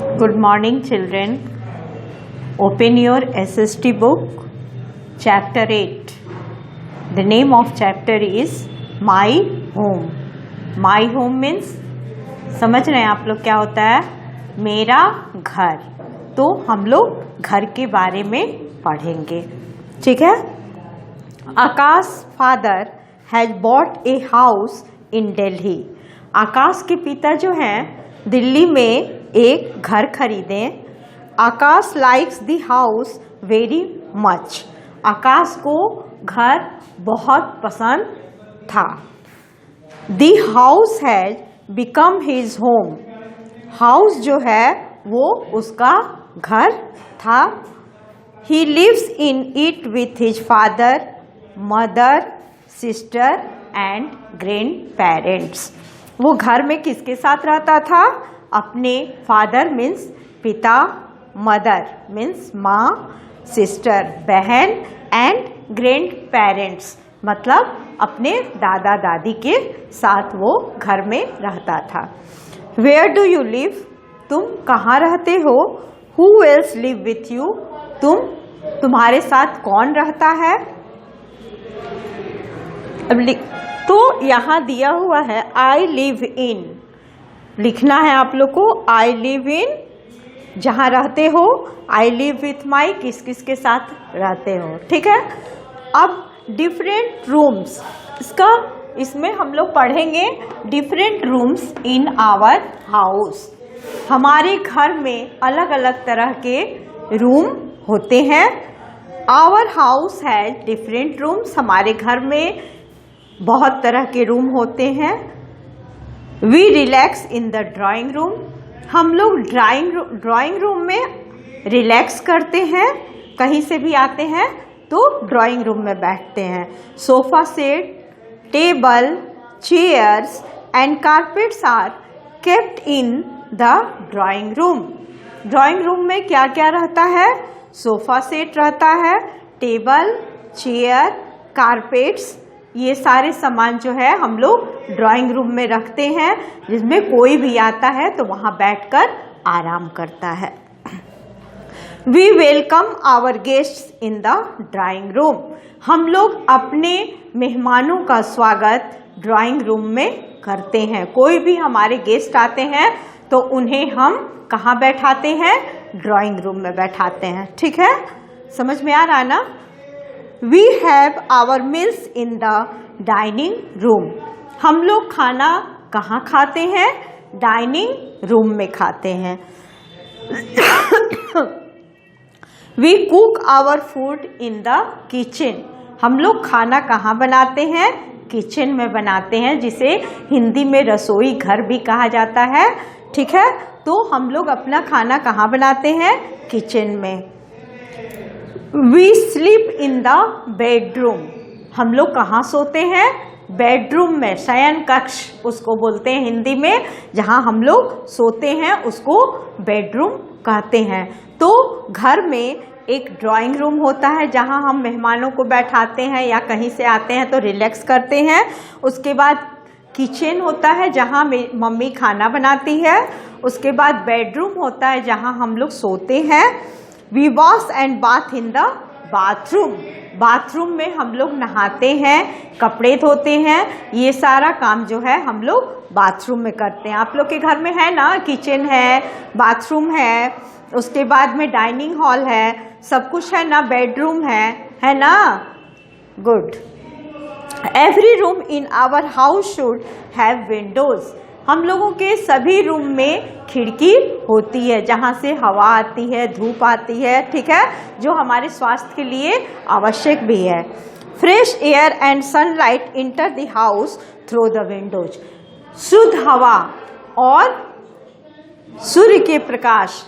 Good morning, children. Open your SST book, Chapter 8. The name of chapter is My Home. My Home means, समझ रहे हैं आप लोग क्या होता है? मेरा घर. तो हम लोग घर के बारे में पढ़ेंगे, ठीक है? आकाश father has bought a house in Delhi. आकाश के पिता जो हैं दिल्ली में एक घर खरीदे. Akash likes the house very much. Akash को घर बहुत पसंद था. The house has become his home. House जो है वो उसका घर था. He lives in it with his father, mother, sister and grandparents. वो घर में किसके साथ रहता था? अपने फादर मीन्स पिता, मदर मीन्स माँ, सिस्टर बहन एंड ग्रैंड पेरेंट्स मतलब अपने दादा दादी के साथ वो घर में रहता था. Where do you live? तुम कहाँ रहते हो? Who else live with you? तुम्हारे साथ कौन रहता है? तो यहाँ दिया हुआ है आई लिव इन. लिखना है आप लोग को आई लिव इन. जहाँ रहते हो आई लिव विथ माई, किस किस के साथ रहते हो, ठीक है? अब डिफरेंट रूम्स, इसमें हम लोग पढ़ेंगे different rooms in our house. हमारे घर में अलग अलग तरह के रूम होते हैं. Our house has different rooms. हमारे घर में बहुत तरह के रूम होते हैं. We relax in the drawing room. हम लोग ड्राइंग रूम में रिलैक्स करते हैं. कहीं से भी आते हैं तो ड्राइंग रूम में बैठते हैं. Sofa set, table, chairs and carpets are kept in the drawing room. Drawing room में क्या क्या रहता है? सोफा सेट रहता है, टेबल, चेयर, कारपेट्स, ये सारे सामान जो है हम लोग ड्राइंग रूम में रखते हैं, जिसमें कोई भी आता है तो वहाँ बैठकर आराम करता है. We welcome our guests in the drawing room. हम लोग अपने मेहमानों का स्वागत ड्राइंग रूम में करते हैं. कोई भी हमारे गेस्ट आते हैं तो उन्हें हम कहाँ बैठाते हैं? ड्राइंग रूम में बैठाते हैं, ठीक है? समझ में आ रहा है ना? We have our meals in the dining room. हम लोग खाना कहाँ खाते हैं? डाइनिंग रूम में खाते हैं. We cook our food in the kitchen. हम लोग खाना कहाँ बनाते हैं? किचन में बनाते हैं, जिसे हिंदी में रसोई घर भी कहा जाता है, ठीक है? तो हम लोग अपना खाना कहाँ बनाते हैं? किचन में. We sleep in the bedroom. हम लोग कहाँ सोते हैं? बेडरूम में. शयन कक्ष उसको बोलते हैं हिंदी में. जहाँ हम लोग सोते हैं उसको बेडरूम कहते हैं. तो घर में एक ड्राइंग रूम होता है जहाँ हम मेहमानों को बैठाते हैं या कहीं से आते हैं तो रिलैक्स करते हैं. उसके बाद किचन होता है जहाँ मम्मी खाना बनाती है. उसके बाद बेडरूम होता है जहाँ हम लोग सोते हैं. We wash and bath in the bathroom. Bathroom में हम लोग नहाते हैं, कपड़े धोते हैं. ये सारा काम जो है हम लोग बाथरूम में करते हैं. आप लोग के घर में है ना? किचन है, बाथरूम है, उसके बाद में डाइनिंग हॉल है, सब कुछ है ना? बेडरूम है ना? Good. Every room in our house should have windows. हम लोगों के सभी रूम में खिड़की होती है जहाँ से हवा आती है, धूप आती है, ठीक है? जो हमारे स्वास्थ्य के लिए आवश्यक भी है. Fresh air and sunlight enter the house through the Windows. शुद्ध हवा और सूर्य के प्रकाश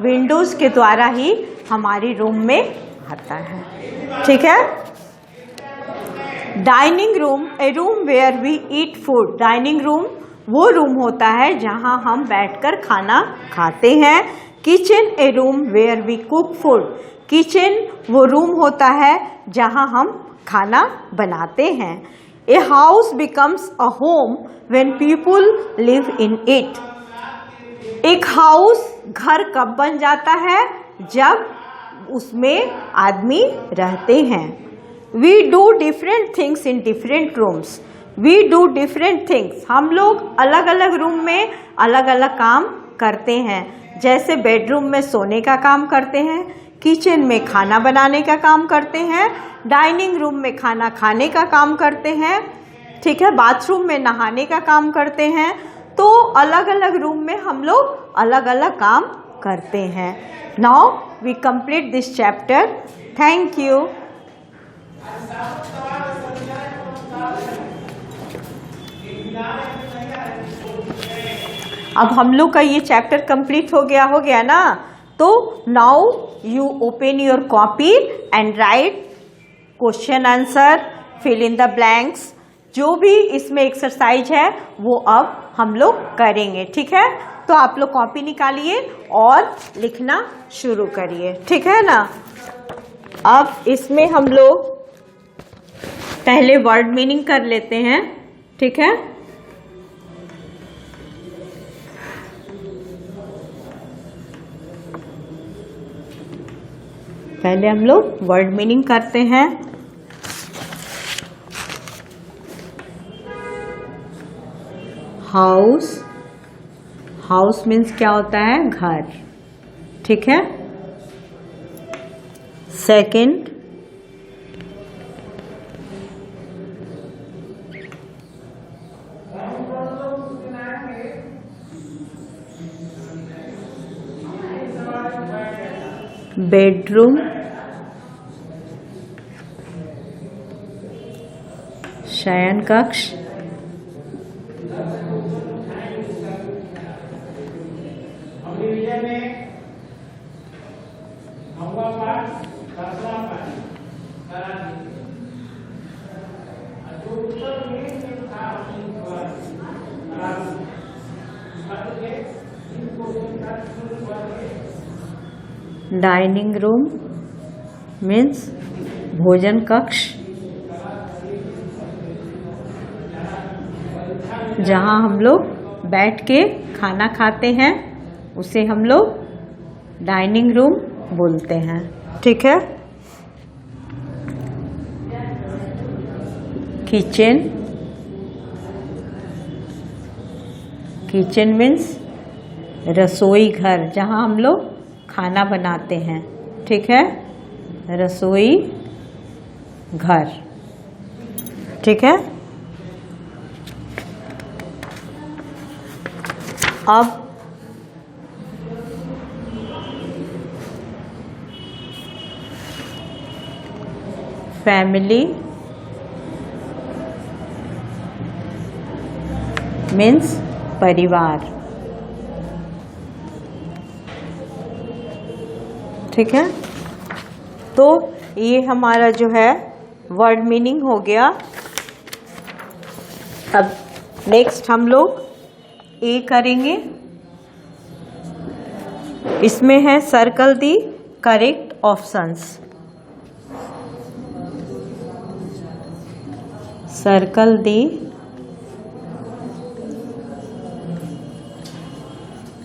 विंडोज के द्वारा ही हमारी रूम में आता है, ठीक है? Dining room, a room where we eat food. Dining room वो रूम होता है जहां हम बैठकर खाना खाते हैं. Kitchen, a room where we cook food. Kitchen वो रूम होता है जहां हम खाना बनाते हैं. A house becomes a home when people live in it. एक हाउस घर कब बन जाता है? जब उसमें आदमी रहते हैं। We do different things in different rooms. We do different things. हम लोग अलग अलग रूम में अलग अलग काम करते हैं। जैसे बेडरूम में सोने का काम करते हैं, किचन में खाना बनाने का काम करते हैं, डाइनिंग रूम में खाना खाने का काम करते हैं, ठीक है, बाथरूम में नहाने का काम करते हैं। तो अलग अलग रूम में हम लोग अलग अलग काम करते हैं। Now we complete this chapter. Thank you. अब हम लोग का ये चैप्टर कंप्लीट हो गया ना। तो now you open your copy and write question answer, fill in the blanks. जो भी इसमें एक्सरसाइज है वो अब हम लोग करेंगे, ठीक है। तो आप लोग कॉपी निकालिए और लिखना शुरू करिए, ठीक है ना। अब इसमें हम लोग पहले वर्ड मीनिंग कर लेते हैं, ठीक है। पहले हम लोग वर्ड मीनिंग करते हैं। हाउस, हाउस मीन्स क्या होता है? घर, ठीक है। सेकंड, बेडरूम, शयन कक्ष, डाइनिंग रूम मीन्स भोजन कक्ष, जहाँ हम लोग बैठ के खाना खाते हैं उसे हम लोग डाइनिंग रूम बोलते हैं, ठीक है। किचन, किचन मीन्स रसोई घर, जहाँ हम लोग खाना बनाते हैं, ठीक है, रसोई घर, ठीक है। अब फैमिली मीन्स परिवार, ठीक है। तो ये हमारा जो है वर्ड मीनिंग हो गया। अब नेक्स्ट हम लोग ए करेंगे। इसमें है circle the correct options. Circle the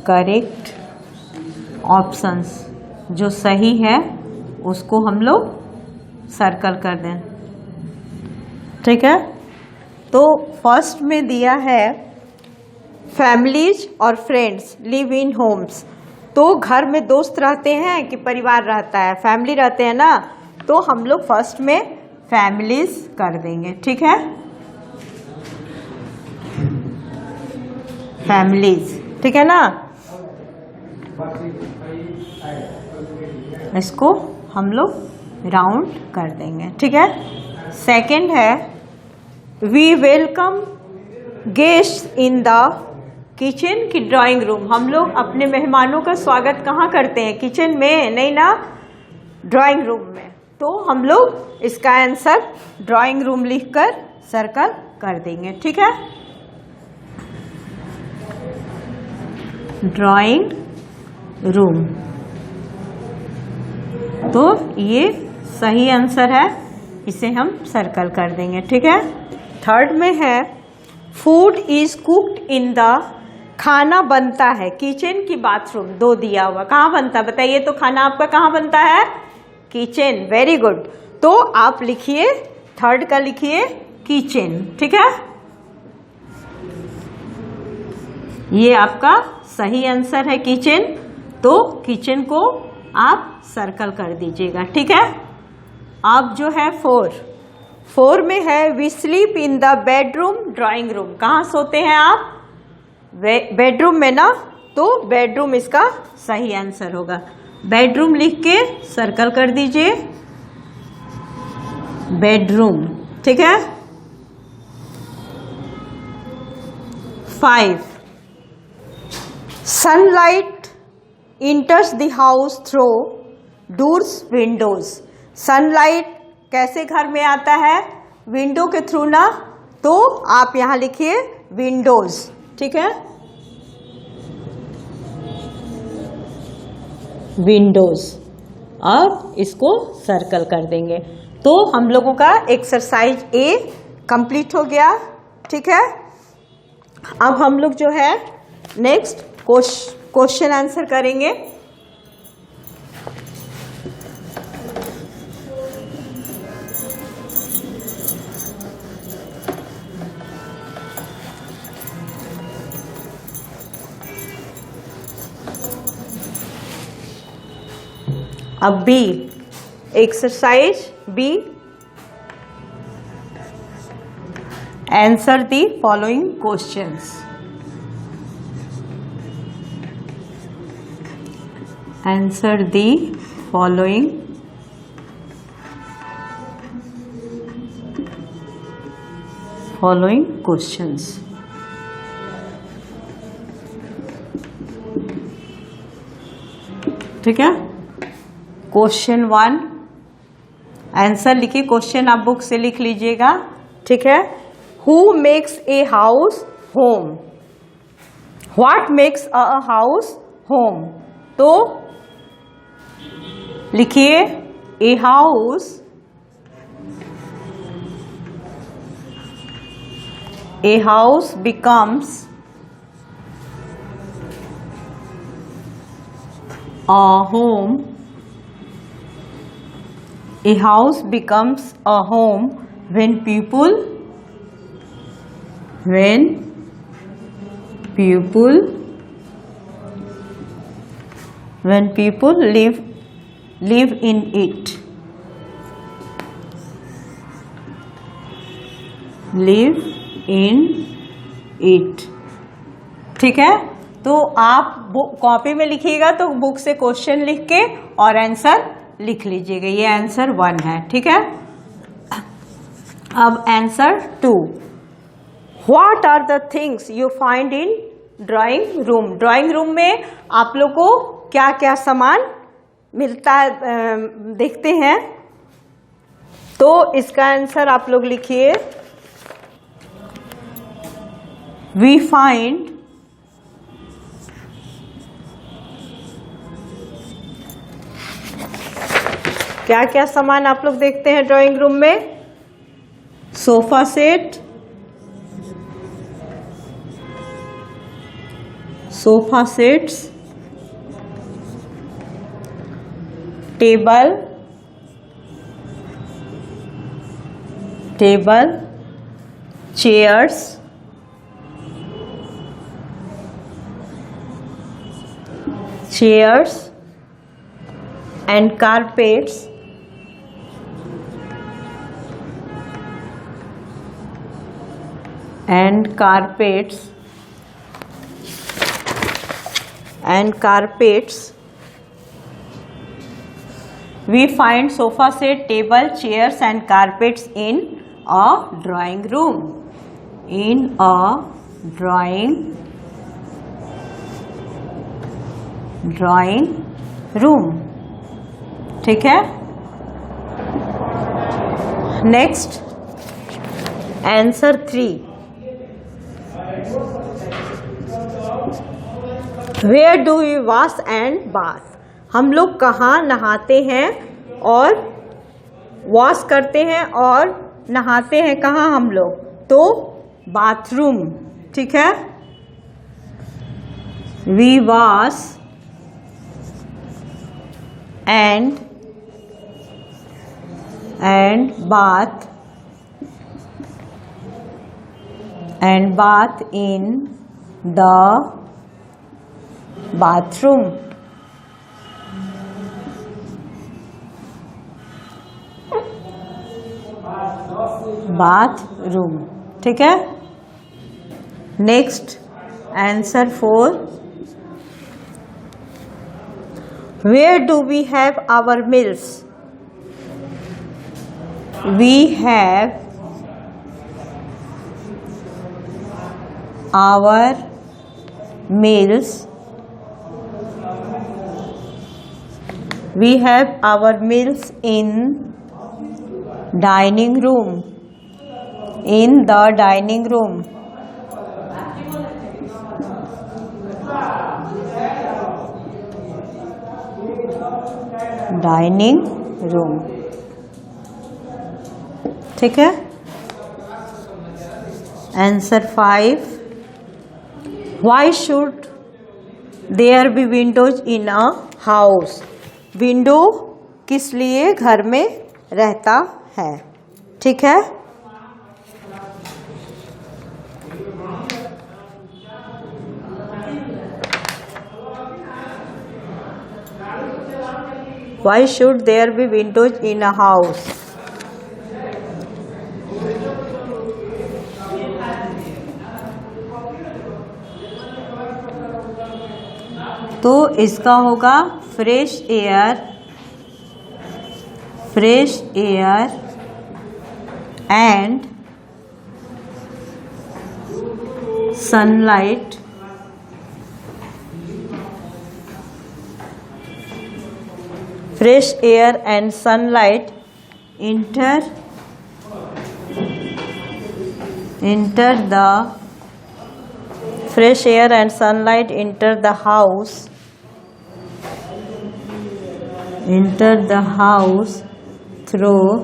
correct options, जो सही है उसको हम लोग सर्कल कर दें, ठीक है। तो फर्स्ट में दिया है फैमिलीज और फ्रेंड्स लिव इन होम्स। तो घर में दोस्त रहते हैं कि परिवार रहता है? फैमिली रहते हैं ना। तो हम लोग फर्स्ट में फैमिलीज कर देंगे, ठीक है। फैमिलीज, ठीक है ना। इसको हम लोग राउंड कर देंगे, ठीक है। सेकंड है we welcome guest in the kitchen की ड्राइंग रूम। हम लोग अपने मेहमानों का स्वागत कहाँ करते हैं? किचन में नहीं ना, ड्राइंग रूम में। तो हम लोग इसका आंसर ड्राइंग रूम लिखकर सर्कल कर देंगे, ठीक है। ड्राइंग रूम, तो ये सही आंसर है, इसे हम सर्कल कर देंगे, ठीक है। थर्ड में है food is cooked in the, खाना बनता है, किचन की बाथरूम, दो दिया हुआ, कहाँ बनता है बताइए तो, खाना आपका कहाँ बनता है, किचन, वेरी गुड। तो आप लिखिए थर्ड का लिखिए किचन, ठीक है, ये आपका सही आंसर है किचन। तो किचन को आप सर्कल कर दीजिएगा, ठीक है। अब जो है फोर में है we sleep in the bedroom drawing room, कहाँ सोते हैं आप, बेडरूम में ना, तो बेडरूम इसका सही आंसर होगा। बेडरूम लिख के सर्कल कर दीजिए, बेडरूम, ठीक है। 5 sunlight इंटर्स the house through doors Windows, sunlight कैसे घर में आता है, विंडो के थ्रू ना, तो आप यहां लिखिए विंडोज, ठीक है, विंडोज। अब इसको सर्कल कर देंगे। तो हम लोगों का एक्सरसाइज ए कंप्लीट हो गया, ठीक है। अब हम लोग जो है नेक्स्ट क्वेश्चन आंसर करेंगे। अब B, exercise B, answer the following questions. Answer the following questions. ठीक है, क्वेश्चन 1 आंसर लिखिए, क्वेश्चन आप बुक से लिख लीजिएगा, ठीक है। Who makes a house home, what makes a house home, तो लिखिए a house, a house becomes a home, a house becomes a home when people live in it, live in it, ठीक है। तो आप कॉपी में लिखिएगा तो book से क्वेश्चन लिख के और आंसर लिख लीजिएगा, ये आंसर 1 है, ठीक है। अब answer 2, what are the things you find in drawing room, drawing room में आप लोग को क्या क्या सामान मिलता है, देखते हैं, तो इसका आंसर आप लोग लिखिए वी फाइंड क्या क्या सामान आप लोग देखते हैं ड्राइंग रूम में, sofa set, sofa sets, table, chairs, and carpets, we find sofa set, table, chairs and carpets in a drawing room, drawing room, ठीक है। Next answer 3, where do you wash and bath, हम लोग कहाँ नहाते हैं और wash करते हैं और नहाते हैं कहाँ हम लोग, तो बाथरूम, ठीक है। we wash and bath in the bathroom. Bathroom, ठीक है। Next answer 4, where do we have our meals? We have our meals, we have our meals in dining room, in the dining room. Dining room, ठीक है। Answer 5, Why should there be windows in a house? Window किस लिए घर में रहता है, ठीक है। Why should there be windows in a house? तो इसका होगा fresh air and sunlight fresh air and sunlight enter the house through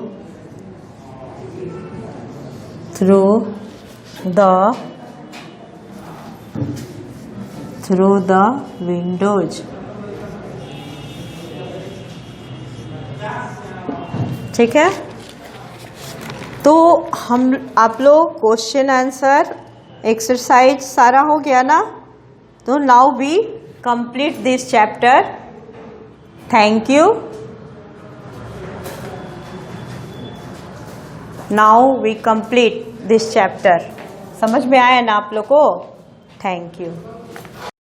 the windows, ठीक है। तो हम आप लोग क्वेश्चन आंसर एक्सरसाइज सारा हो गया ना। तो now we complete this chapter. Thank you. Now we complete this chapter. समझ में आया ना आप लोग को? Thank you.